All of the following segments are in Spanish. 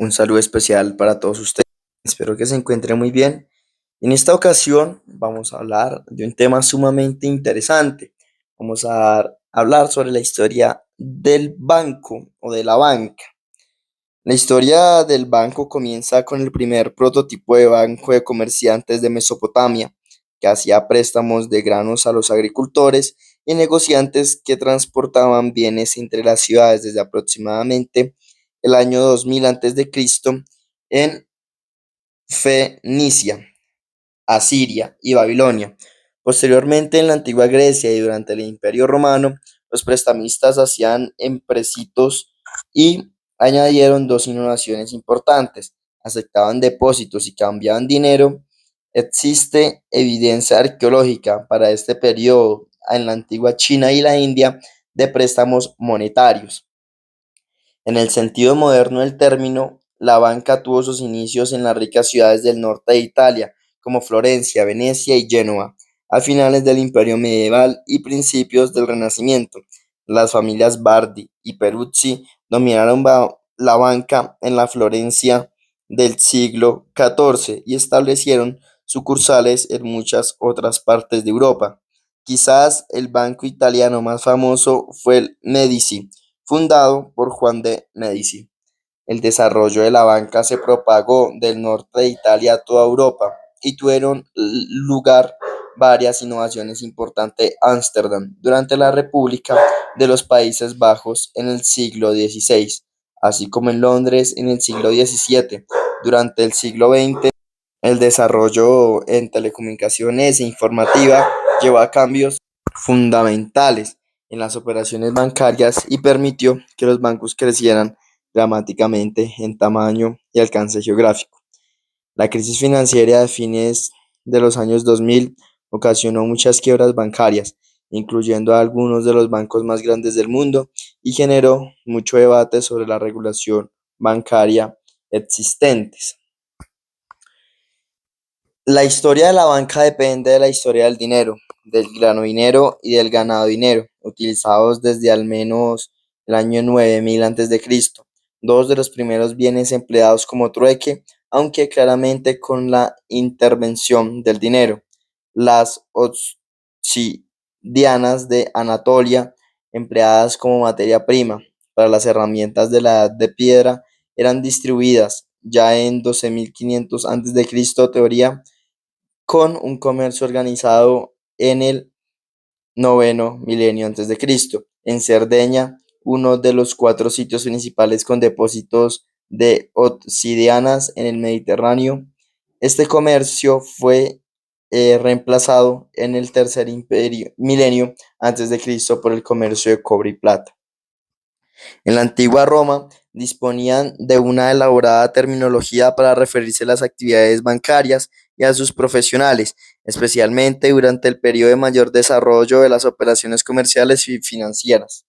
Un saludo especial para todos ustedes. Espero que se encuentren muy bien. En esta ocasión vamos a hablar de un tema sumamente interesante. Vamos a hablar sobre la historia del banco o de la banca. La historia del banco comienza con el primer prototipo de banco de comerciantes de Mesopotamia, que hacía préstamos de granos a los agricultores y negociantes que transportaban bienes entre las ciudades desde aproximadamente el año 2000 a.C. en Fenicia, Asiria y Babilonia. Posteriormente, en la antigua Grecia y durante el Imperio Romano, los prestamistas hacían empréstitos y añadieron dos innovaciones importantes: aceptaban depósitos y cambiaban dinero. Existe evidencia arqueológica para este periodo en la antigua China y la India de préstamos monetarios. En el sentido moderno del término, la banca tuvo sus inicios en las ricas ciudades del norte de Italia, como Florencia, Venecia y Génova, a finales del Imperio medieval y principios del Renacimiento. Las familias Bardi y Peruzzi dominaron la banca en la Florencia del siglo XIV y establecieron sucursales en muchas otras partes de Europa. Quizás el banco italiano más famoso fue el Medici, fundado por Juan de Medici. El desarrollo de la banca se propagó del norte de Italia a toda Europa y tuvieron lugar varias innovaciones importantes en Ámsterdam durante la República de los Países Bajos en el siglo XVI, así como en Londres en el siglo XVII. Durante el siglo XX, el desarrollo en telecomunicaciones e informativa llevó a cambios fundamentales en las operaciones bancarias y permitió que los bancos crecieran dramáticamente en tamaño y alcance geográfico. La crisis financiera de fines de los años 2000 ocasionó muchas quiebras bancarias, incluyendo a algunos de los bancos más grandes del mundo, y generó mucho debate sobre la regulación bancaria existentes. La historia de la banca depende de la historia del dinero, del grano dinero y del ganado dinero, utilizados desde al menos el año 9000 a.C., dos de los primeros bienes empleados como trueque, aunque claramente con la intervención del dinero. Las obsidianas de Anatolia, empleadas como materia prima para las herramientas de la Edad de Piedra, eran distribuidas ya en 12.500 a.C., teoría con un comercio organizado en el noveno milenio antes de Cristo. En Cerdeña, uno de los cuatro sitios principales con depósitos de obsidianas en el Mediterráneo. Este comercio fue reemplazado en el tercer milenio antes de Cristo por el comercio de cobre y plata. En la antigua Roma disponían de una elaborada terminología para referirse a las actividades bancarias y a sus profesionales, especialmente durante el periodo de mayor desarrollo de las operaciones comerciales y financieras.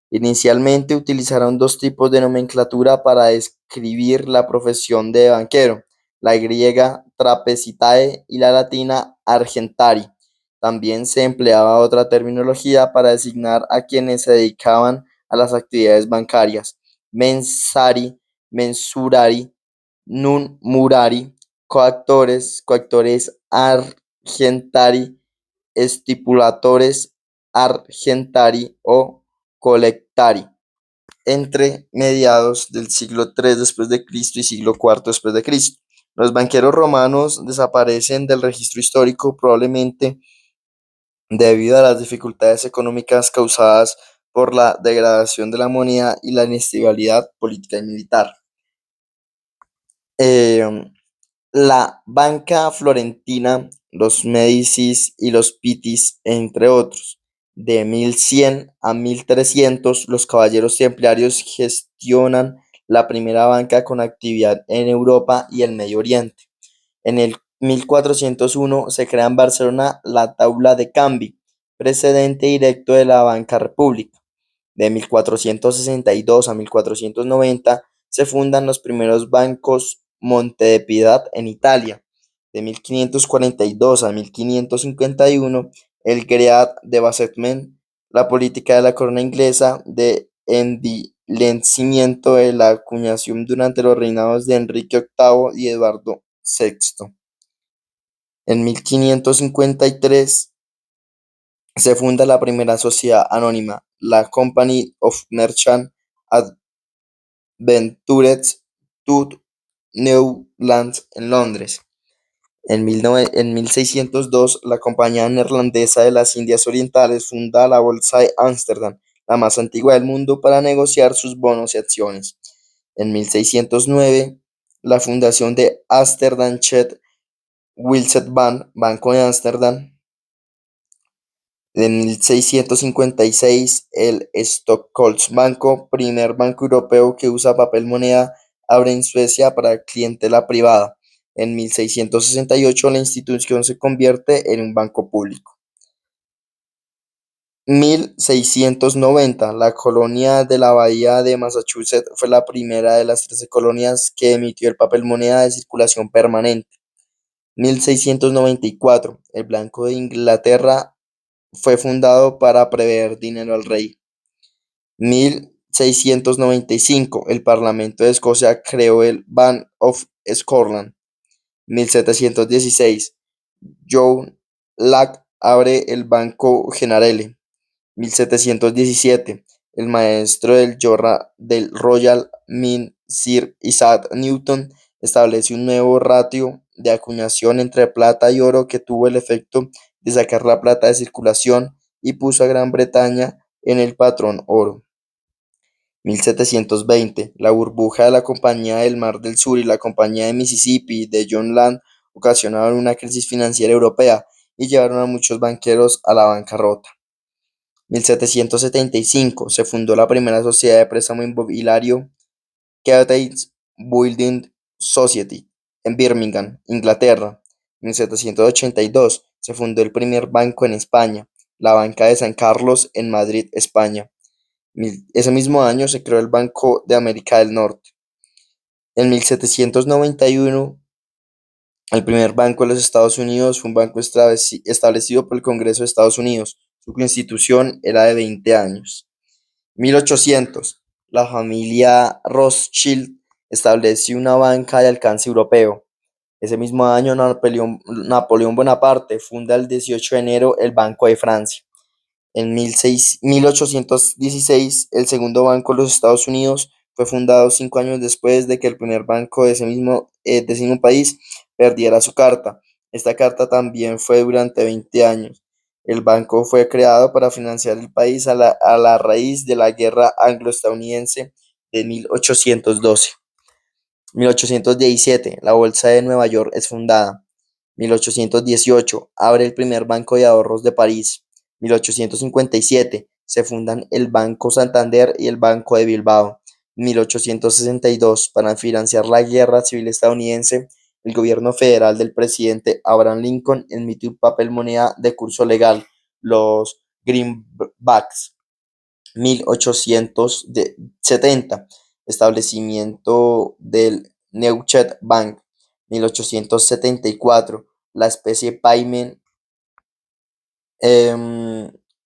Inicialmente utilizaron dos tipos de nomenclatura para describir la profesión de banquero: la griega trapezitae y la latina argentari. También se empleaba otra terminología para designar a quienes se dedicaban a las actividades bancarias: mensari, mensurari, nun murari, coactores argentari, estipulatores argentari o colectari. Entre mediados del siglo III después de Cristo y siglo IV después de Cristo, los banqueros romanos desaparecen del registro histórico, probablemente debido a las dificultades económicas causadas por la degradación de la moneda y la inestabilidad política y militar. La banca florentina, los Médicis y los Pitis, entre otros. De 1100 a 1300, los caballeros templarios gestionan la primera banca con actividad en Europa y el Medio Oriente. En el 1401 se crea en Barcelona la Taula de Canvi, precedente directo de la Banca República. De 1462 a 1490 se fundan los primeros bancos Monte de Piedad en Italia. De 1542 a 1551, el Great de Bassetment, la política de la corona inglesa de endilecimiento de la acuñación durante los reinados de Enrique VIII y Eduardo VI. En 1553 se funda la primera sociedad anónima, la Company of Merchant Adventurers to New Lands en Londres. En 1602, la Compañía Neerlandesa de las Indias Orientales funda la Bolsa de Ámsterdam, la más antigua del mundo, para negociar sus bonos y acciones. En 1609, la fundación de Amsterdam-Chet Bank, Banco de Ámsterdam. En 1656, el Stockholmsbanco, primer banco europeo que usa papel moneda, abre en Suecia para clientela privada. En 1668, la institución se convierte en un banco público. 1690, la colonia de la Bahía de Massachusetts fue la primera de las 13 colonias que emitió el papel moneda de circulación permanente. 1694, el Banco de Inglaterra fue fundado para prever dinero al rey. 1695, el Parlamento de Escocia creó el Bank of Scotland. 1716, John Lack abre el Banco Generale. 1717, el maestro del Royal Mint, Sir Isaac Newton, establece un nuevo ratio de acuñación entre plata y oro que tuvo el efecto de sacar la plata de circulación y puso a Gran Bretaña en el patrón oro. 1720, la burbuja de la Compañía del Mar del Sur y la Compañía de Mississippi de John Land ocasionaron una crisis financiera europea y llevaron a muchos banqueros a la bancarrota. 1775, se fundó la primera sociedad de préstamo inmobiliario, Cottage Building Society, en Birmingham, Inglaterra. 1782, se fundó el primer banco en España, la Banca de San Carlos, en Madrid, España. Ese mismo año se creó el Banco de América del Norte. En 1791, el primer banco de los Estados Unidos fue un banco establecido por el Congreso de Estados Unidos. Su constitución era de 20 años. 1800, la familia Rothschild estableció una banca de alcance europeo. Ese mismo año, Napoleón Bonaparte funda el 18 de enero el Banco de Francia. En 1816, el segundo banco de los Estados Unidos fue fundado 5 años después de que el primer banco de ese mismo país perdiera su carta. Esta carta también fue durante 20 años. El banco fue creado para financiar el país a la raíz de la Guerra Anglo-Estadounidense de 1812. 1817, la Bolsa de Nueva York es fundada. 1818, abre el primer banco de ahorros de París. 1857, se fundan el Banco Santander y el Banco de Bilbao. 1862, para financiar la Guerra Civil estadounidense, el gobierno federal del presidente Abraham Lincoln emitió un papel moneda de curso legal, los Greenbacks. 1870, establecimiento del Deutsche Bank. 1874, la especie Payment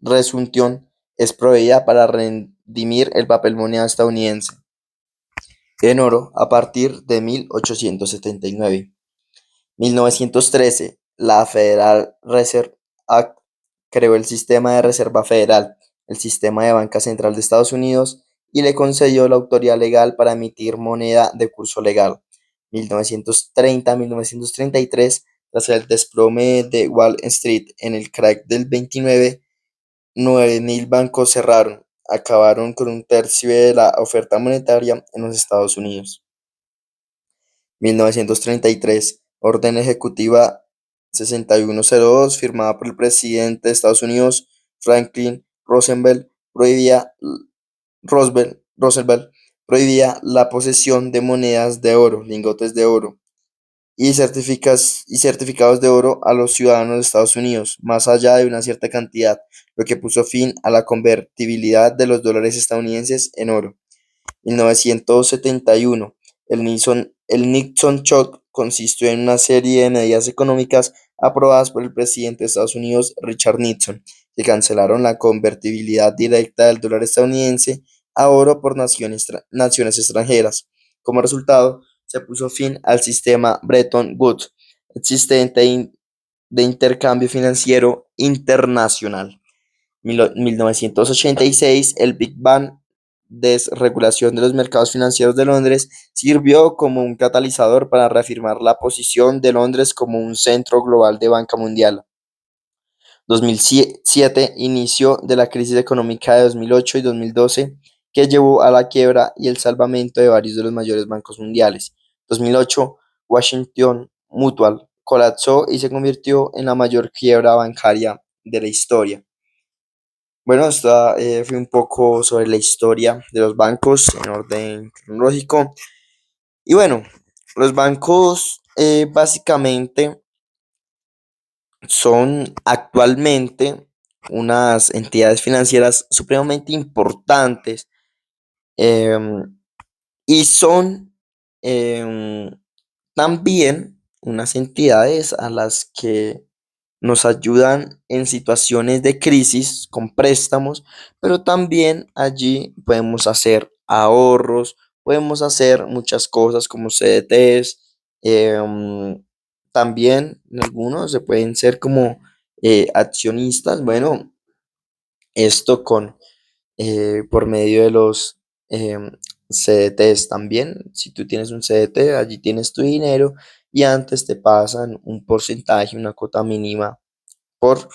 Resunción es proveída para redimir el papel moneda estadounidense en oro a partir de 1879. 1913, la Federal Reserve Act creó el sistema de reserva federal, el sistema de banca central de Estados Unidos, y le concedió la autoridad legal para emitir moneda de curso legal. 1930-1933, tras el desplome de Wall Street en el crack del 29, 9.000 bancos cerraron, acabaron con un tercio de la oferta monetaria en los Estados Unidos. 1933, orden ejecutiva 6102, firmada por el presidente de Estados Unidos, Franklin Roosevelt, prohibía la posesión de monedas de oro, lingotes de oro y certificados de oro a los ciudadanos de Estados Unidos, más allá de una cierta cantidad, lo que puso fin a la convertibilidad de los dólares estadounidenses en oro. 1971, el Nixon Shock consistió en una serie de medidas económicas aprobadas por el presidente de Estados Unidos, Richard Nixon, que cancelaron la convertibilidad directa del dólar estadounidense a oro por naciones extranjeras. Como resultado, se puso fin al sistema Bretton Woods existente de intercambio financiero internacional. 1986, el Big Bang desregulación de los mercados financieros de Londres sirvió como un catalizador para reafirmar la posición de Londres como un centro global de banca mundial. 2007, inicio de la crisis económica de 2008 y 2012, que llevó a la quiebra y el salvamento de varios de los mayores bancos mundiales. 2008, Washington Mutual colapsó y se convirtió en la mayor quiebra bancaria de la historia. Bueno, esta fue un poco sobre la historia de los bancos en orden cronológico. Y bueno, los bancos básicamente son actualmente unas entidades financieras supremamente importantes, em, y son em, también unas entidades a las que nos ayudan en situaciones de crisis con préstamos, pero también allí podemos hacer ahorros, podemos hacer muchas cosas como CDTs, también algunos se pueden ser como accionistas. Bueno, esto por medio de los CDTs también. Si tú tienes un CDT, allí tienes tu dinero y antes te pasan un porcentaje, una cuota mínima por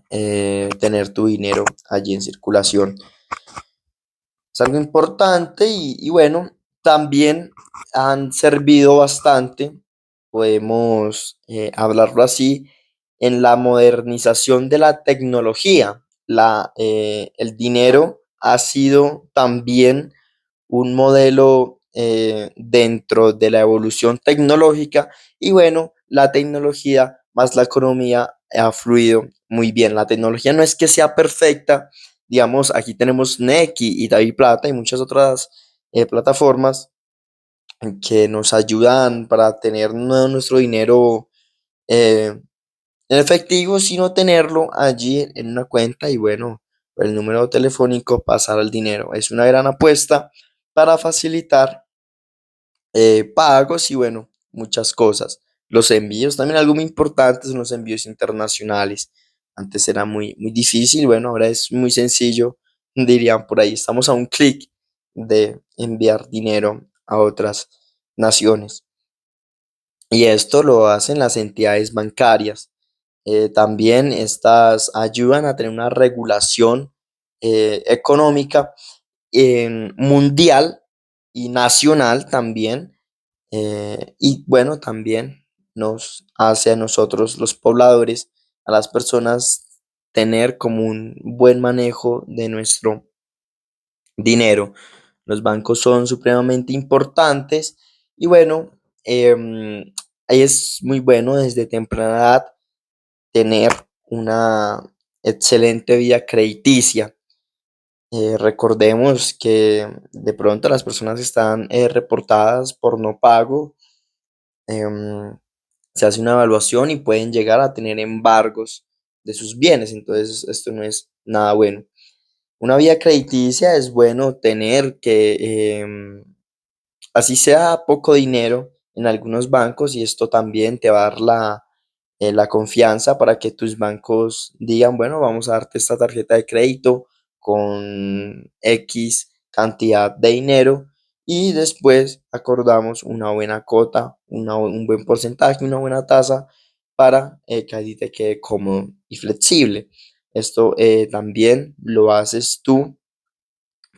tener tu dinero allí en circulación. Es algo importante y bueno, también han servido bastante, podemos hablarlo así, en la modernización de la tecnología. El dinero ha sido también un modelo dentro de la evolución tecnológica y bueno, la tecnología más la economía ha fluido muy bien. La tecnología no es que sea perfecta, digamos, aquí tenemos Nequi y David Plata y muchas otras plataformas que nos ayudan para tener no nuestro dinero en efectivo, sino tenerlo allí en una cuenta y bueno, el número telefónico pasar al dinero. Es una gran apuesta para facilitar pagos y bueno, muchas cosas. Los envíos también algo muy importante son los envíos internacionales. Antes era muy difícil, bueno, ahora es muy sencillo, dirían por ahí, estamos a un clic de enviar dinero a otras naciones. Y esto lo hacen las entidades bancarias. También estas ayudan a tener una regulación económica mundial y nacional también. Y bueno, también nos hace a nosotros, los pobladores, a las personas, tener como un buen manejo de nuestro dinero. Los bancos son supremamente importantes y bueno, es muy bueno desde temprana edad tener una excelente vida crediticia. Recordemos que de pronto las personas están reportadas por no pago. em, Se hace una evaluación y pueden llegar a tener embargos de sus bienes, entonces esto no es nada bueno. Una vía crediticia es bueno tener que, así sea poco dinero en algunos bancos, y esto también te va a dar la confianza para que tus bancos digan, bueno, vamos a darte esta tarjeta de crédito con X cantidad de dinero y después acordamos una buena cuota, un buen porcentaje, una buena tasa para que a ti te quede cómodo y flexible. Esto también lo haces tú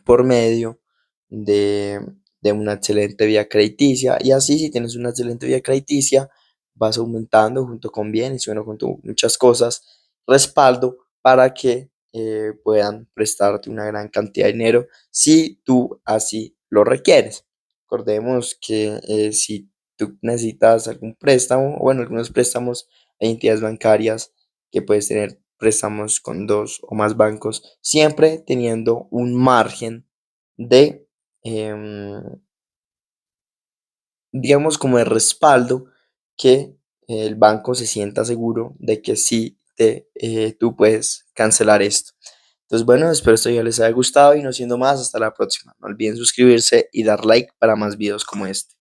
por medio de, de una excelente vía crediticia. Y así, si tienes una excelente vía crediticia, vas aumentando junto con bienes y bueno, junto con muchas cosas, respaldo para que puedan prestarte una gran cantidad de dinero si tú así lo requieres. Recordemos que si tú necesitas algún préstamo, o bueno, algunos préstamos, hay entidades bancarias que puedes tener préstamos con dos o más bancos, siempre teniendo un margen de, em, digamos, como de respaldo, que el banco se sienta seguro de que sí tú puedes cancelar esto. Entonces, bueno, espero esto ya les haya gustado y no siendo más, hasta la próxima. No olviden suscribirse y dar like para más videos como este.